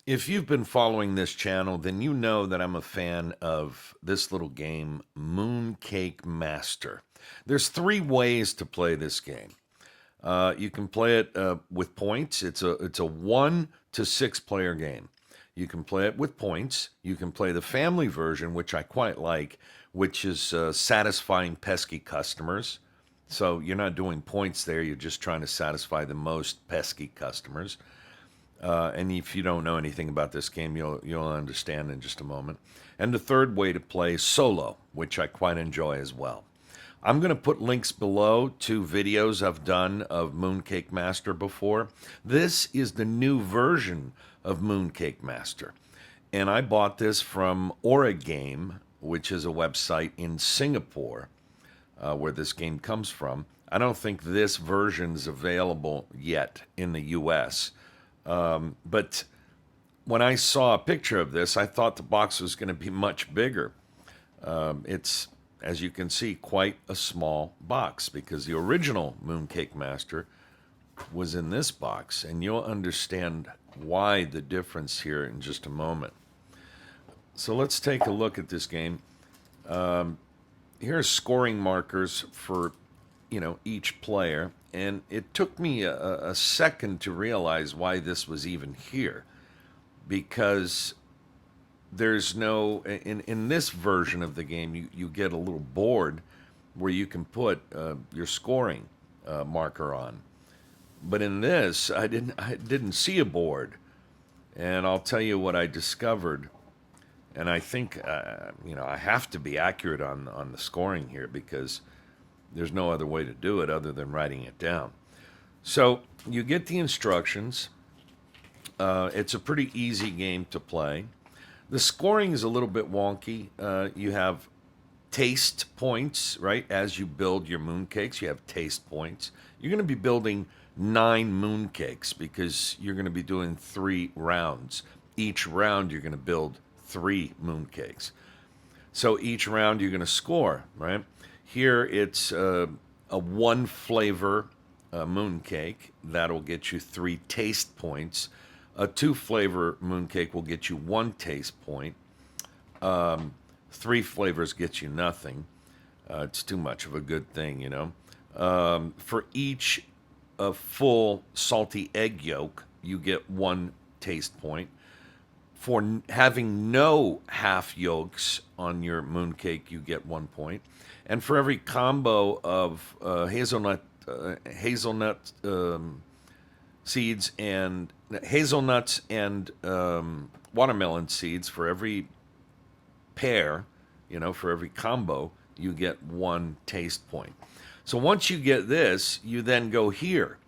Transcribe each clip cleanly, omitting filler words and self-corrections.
If you've been following this channel, then you know that I'm a fan of this little game, Mooncake Master. There's three ways to play this game. You can play it with points. It's a 1 to 6 player game. You can play it with points. You can play the family version, which I quite like, which is satisfying pesky customers. So you're not doing points there. You're just trying to satisfy the most pesky customers. And if you don't know anything about this game, you'll understand in just a moment. And the third way to play solo, which I quite enjoy as well. I'm going to put links below to videos I've done of Mooncake Master before. This is the new version of Mooncake Master. And I bought this from Origame, which is a website in Singapore where this game comes from. I don't think this version is available yet in the US. But when I saw a picture of this, I thought the box was going to be much bigger. It's, as you can see, quite a small box because the original Mooncake Master was in this box, and you'll understand why the difference here in just a moment. So let's take a look at this game. Here are scoring markers for each player, and it took me a second to realize why this was even here, because there's no in this version of the game you get a little board where you can put your scoring marker on, but in this I didn't see a board, and I'll tell you what I discovered. And I think I have to be accurate on the scoring here because there's no other way to do it other than writing it down. So you get the instructions. It's a pretty easy game to play. The scoring is a little bit wonky. You have taste points, right? As you build your mooncakes, you have taste points. You're going to be building 9 mooncakes because you're going to be doing 3 rounds. Each round, you're going to build 3 mooncakes. So each round, you're going to score, right? Here, it's a 1 flavor mooncake. That'll get you 3 taste points. A 2 flavor mooncake will get you 1 taste point. 3 flavors get you nothing. It's too much of a good thing, you know. For each full salty egg yolk, you get 1 taste point. For having no half yolks on your mooncake, you get 1 point. And for every combo of hazelnut seeds and hazelnuts and watermelon seeds, for every pair, for every combo, you get 1 taste point. So once you get this, you then go here,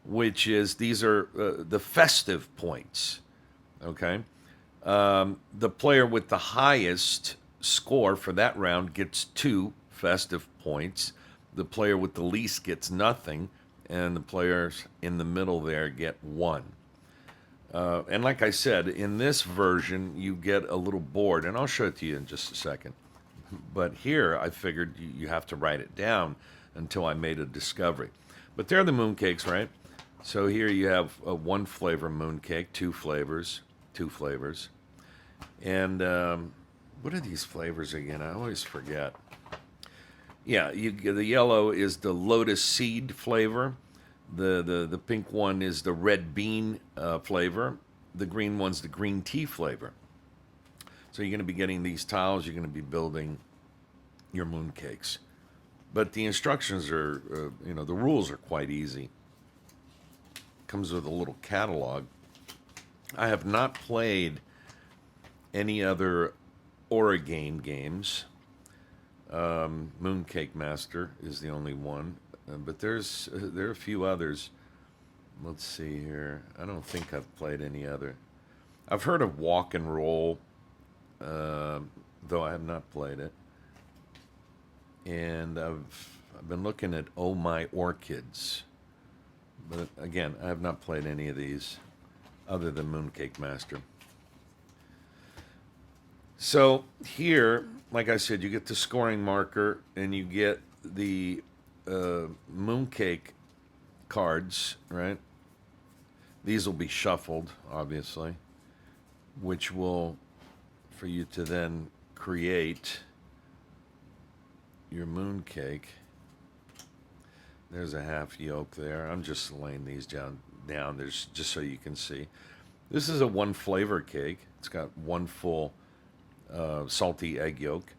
which is these are the festive points. Okay. The player with the highest score for that round gets 2 festive points. The player with the least gets nothing, and the players in the middle there get 1. And like I said, in this version, you get a little board, and I'll show it to you in just a second. But here, I figured you have to write it down until I made a discovery. But they're the mooncakes, right? So here you have a 1 flavor mooncake, 2 flavors, 2 flavors. And what are these flavors again? I always forget. Yeah, the yellow is the lotus seed flavor. The pink one is the red bean flavor. The green one's the green tea flavor. So you're going to be getting these tiles. You're going to be building your mooncakes. But the instructions are, the rules are quite easy. Comes with a little catalog. I have not played any other Origame games. Mooncake Master is the only one, but there are a few others. Let's see here. I don't think I've played any other. I've heard of Walk and Roll, though I have not played it. And I've been looking at Oh My Orchids, but again, I have not played any of these other than Mooncake Master. So here, like I said, you get the scoring marker and you get the mooncake cards, right? These will be shuffled, obviously. which will, for you to then create your mooncake. There's a half yolk there. I'm just laying these down. There's just so you can see. This is a one flavor cake. It's got one full salty egg yolk,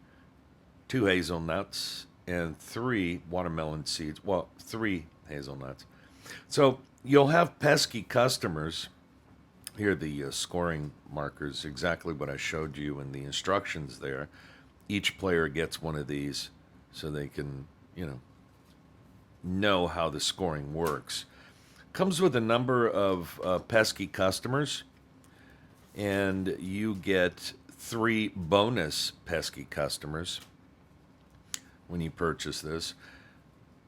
two hazelnuts, and three watermelon seeds. Well, three hazelnuts. So you'll have pesky customers. Here are the scoring markers, exactly what I showed you in the instructions there. Each player gets one of these so they can, know how the scoring works. Comes with a number of pesky customers, and you get 3 bonus pesky customers when you purchase this.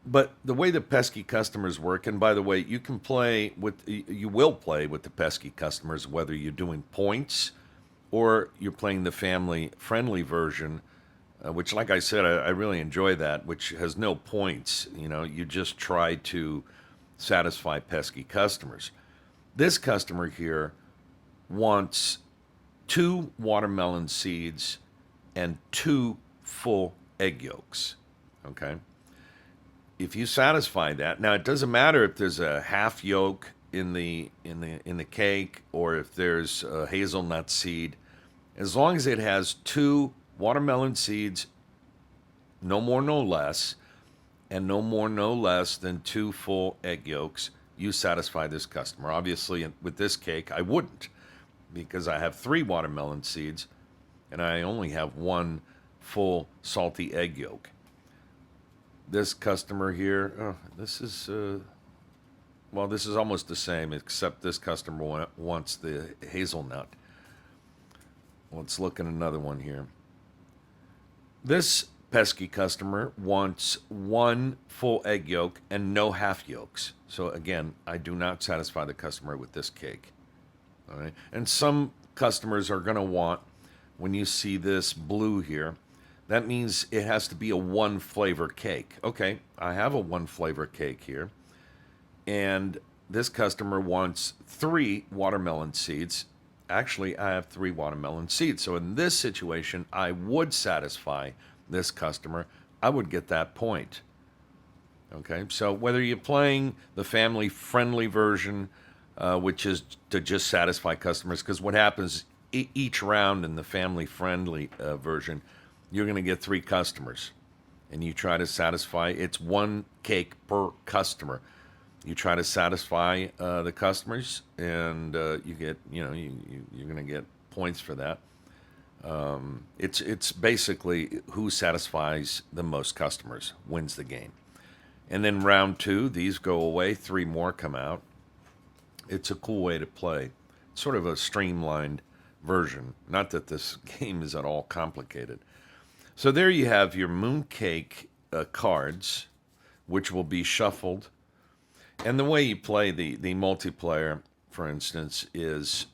But the way the pesky customers work, and by the way, you will play with the pesky customers whether you're doing points or you're playing the family-friendly version, which, like I said, I really enjoy that, which has no points. You just try to satisfy pesky customers. This customer here wants 2 watermelon seeds and 2 full egg yolks. Okay? If you satisfy that, now it doesn't matter if there's a half yolk in the cake or if there's a hazelnut seed, as long as it has 2 watermelon seeds, no more, no less, and no more, no less than 2 full egg yolks, you satisfy this customer. Obviously, with this cake, I wouldn't, because I have 3 watermelon seeds and I only have 1 full salty egg yolk. This customer here, this is almost the same, except this customer wants the hazelnut. Let's look at another one here. This pesky customer wants 1 full egg yolk and no half yolks. So again, I do not satisfy the customer with this cake. All right? And some customers are going to want, when you see this blue here, that means it has to be a 1 flavor cake. Okay, I have a 1 flavor cake here. And this customer wants 3 watermelon seeds. Actually, I have 3 watermelon seeds. So in this situation, I would satisfy this customer. I would get that point. Okay, so whether you're playing the family-friendly version, which is to just satisfy customers, because what happens each round in the family-friendly version, you're going to get 3 customers, and you try to satisfy. It's 1 cake per customer. You try to satisfy the customers, and you get, you're going to get points for that. It's basically who satisfies the most customers wins the game. And then round 2, these go away, 3 more come out. It's a cool way to play. Sort of a streamlined version. Not that this game is at all complicated. So there you have your mooncake cards, which will be shuffled. And the way you play the multiplayer, for instance, is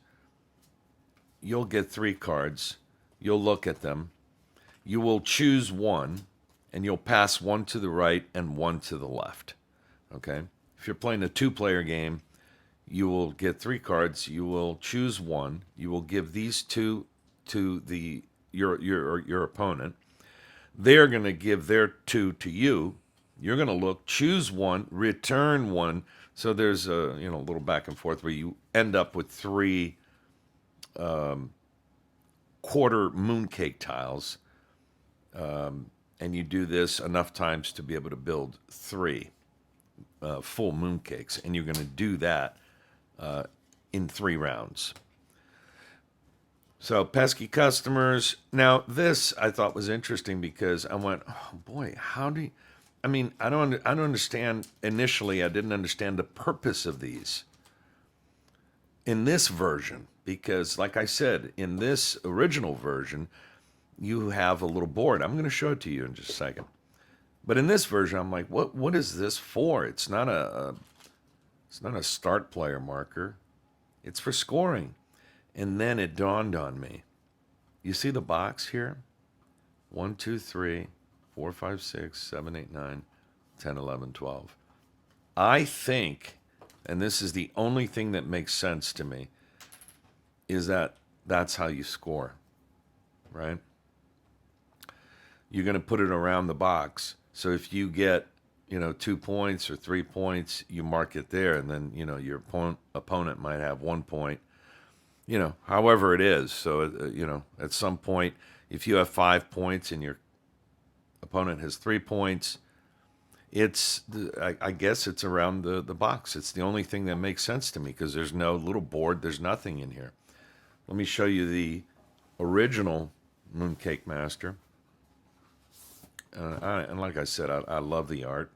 you'll get 3 cards. You'll look at them. You will choose one, and you'll pass 1 to the right and 1 to the left. Okay? If you're playing a 2-player game, you will get 3 cards. You will choose 1. You will give these 2 to your opponent. They're going to give their 2 to you. You're going to look, choose 1, return 1. So there's a little back and forth where you end up with 3 quarter mooncake tiles. And you do this enough times to be able to build 3 full mooncakes. And you're going to do that in 3 rounds. So pesky customers. Now this I thought was interesting because I went, oh boy, how do you... I don't understand. Initially, I didn't understand the purpose of these in this version because, like I said, in this original version, you have a little board. I'm going to show it to you in just a second. But in this version, I'm like, what is this for? It's not a start player marker. It's for scoring. And then it dawned on me. You see the box here? 1, 2, 3, 4, 5, 6, 7, 8, 9, 10, 11, 12. I think, and this is the only thing that makes sense to me, is that that's how you score, right? You're going to put it around the box. So if you get, 2 points or 3 points, you mark it there, and then, your opponent might have 1 point, however it is. So, at some point, if you have 5 points and your opponent has 3 points, I guess it's around the box. It's the only thing that makes sense to me because there's no little board, there's nothing in here. Let me show you the original Mooncake Master. And like I said, I love the art.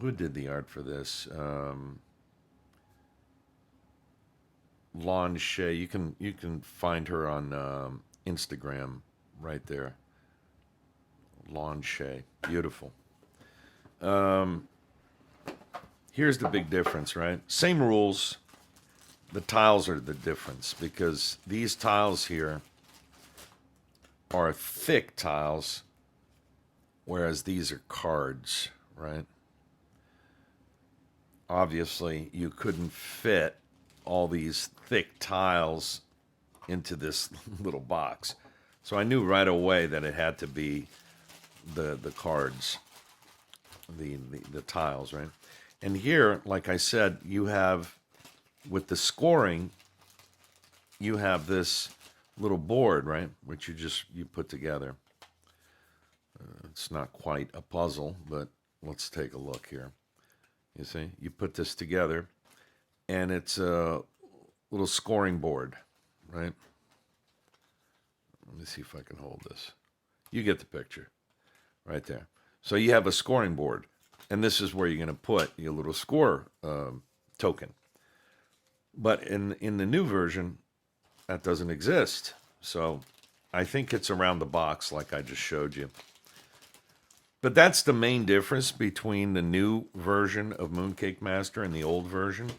Who did the art for this? Lon Shea. You can find her on Instagram right there. Lon Shea. Beautiful. Here's the big difference, right? Same rules. The tiles are the difference because these tiles here are thick tiles, whereas these are cards, right? Obviously, you couldn't fit all these thick tiles into this little box. So I knew right away that it had to be the cards, the tiles, right? And here, like I said, you have, with the scoring, you have this little board, right? Which you put together. It's not quite a puzzle, but let's take a look here. You see, you put this together, and it's a little scoring board, right? Let me see if I can hold this. You get the picture right there. So you have a scoring board, and this is where you're going to put your little score token. But in the new version, that doesn't exist. So I think it's around the box like I just showed you. But that's the main difference between the new version of Mooncake Master and the old version,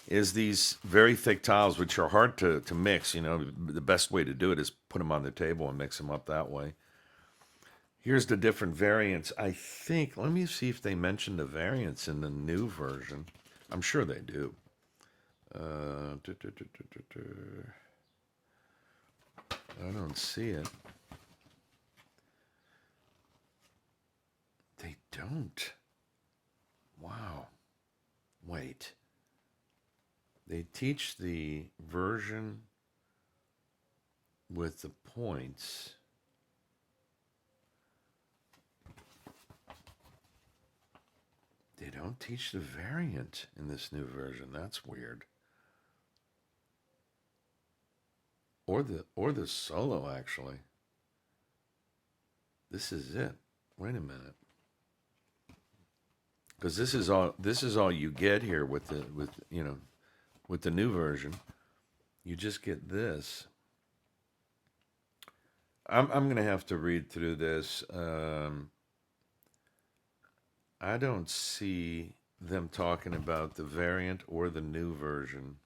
is these very thick tiles, which are hard to mix. The best way to do it is put them on the table and mix them up that way. Here's the different variants. I think, let me see if they mention the variants in the new version. I'm sure they do. I don't see it. They don't. Wow. Wait. They teach the version with the points. They don't teach the variant in this new version. That's weird. Or the solo, actually. This is it. Wait a minute. Because this is all you get here with the new version. You just get this. I'm gonna have to read through this. I don't see them talking about the variant or the new version,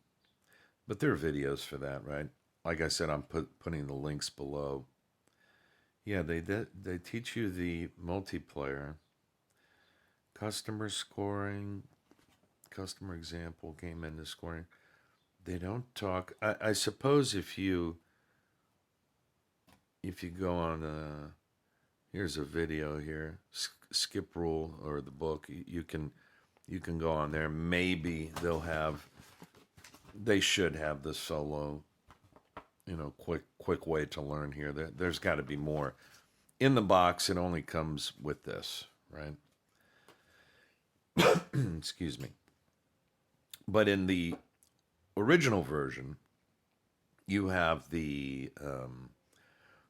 but there are videos for that, right? Like I said, I'm putting the links below. Yeah, they teach you the multiplayer, customer scoring, customer example, game end scoring. They don't talk. I suppose if you go on here's a video here, skip rule or the book, you can go on there. Maybe they should have the solo, quick way to learn here. There's got to be more. In the box, it only comes with this, right? Excuse me. But in the original version, you have the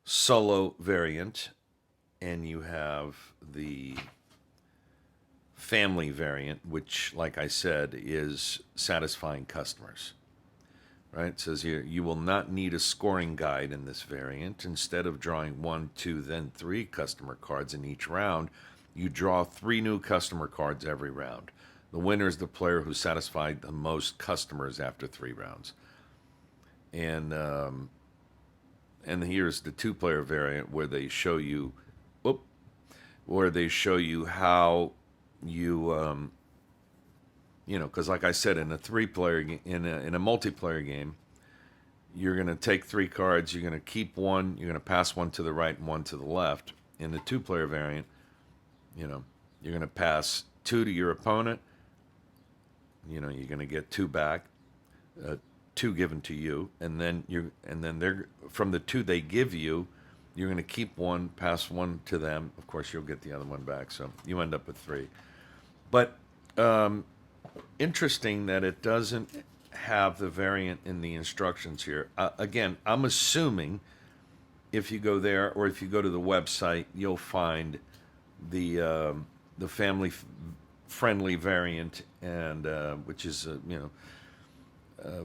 solo variant, and you have the family variant, which, like I said, is satisfying customers. Right? It says here, you will not need a scoring guide in this variant. Instead of drawing 1, 2, then 3 customer cards in each round, you draw 3 new customer cards every round. The winner is the player who satisfied the most customers after 3 rounds. And here's the 2-player variant where they show you, how you, because like I said, in a 3-player in a multiplayer game, You're going to take 3 cards. You're going to keep one. You're going to pass one to the right and one to the left. In the 2-player variant, you know, you're going to pass 2 to your opponent. You know, you're going to get 2 back, 2 given to you, and then they're from the 2 they give you. You're going to keep 1, pass 1 to them. Of course, you'll get the other 1 back, so you end up with 3. But interesting that it doesn't have the variant in the instructions here. Again, I'm assuming if you go there or if you go to the website, you'll find the family-friendly variant, and which is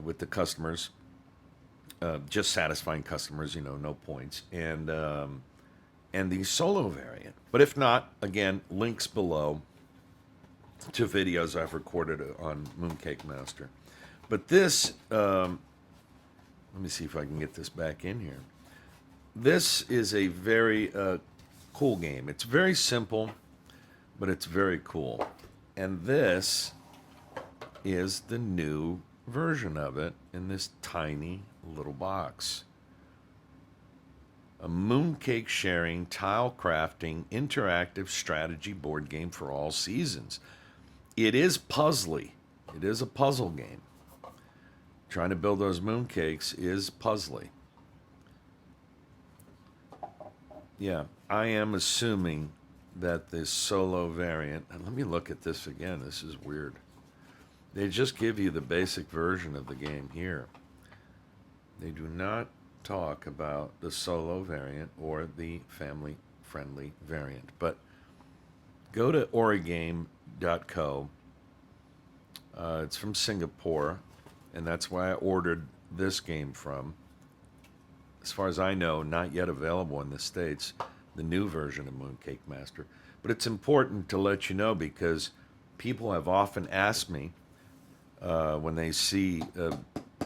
with the customers, just satisfying customers, no points, and the solo variant. But if not, again, links below to videos I've recorded on Mooncake Master. But this, let me see if I can get this back in here. This is a very cool game. It's very simple, but it's very cool. And this is the new version of it in this tiny little box. A mooncake sharing, tile crafting, interactive strategy board game for all seasons. It is puzzly. It is a puzzle game. Trying to build those mooncakes is puzzly. Yeah, I am assuming that this solo variant, and let me look at this again, this is weird. They just give you the basic version of the game here. They do not talk about the solo variant or the family-friendly variant. But go to origame.co. It's from Singapore, and that's why I ordered this game from. As far as I know, not yet available in the States, the new version of Mooncake Master. But it's important to let you know because people have often asked me when they see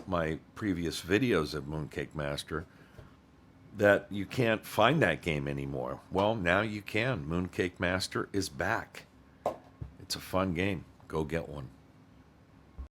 my previous videos of Mooncake Master that you can't find that game anymore. Well, now you can. Mooncake Master is back. It's a fun game. Go get one.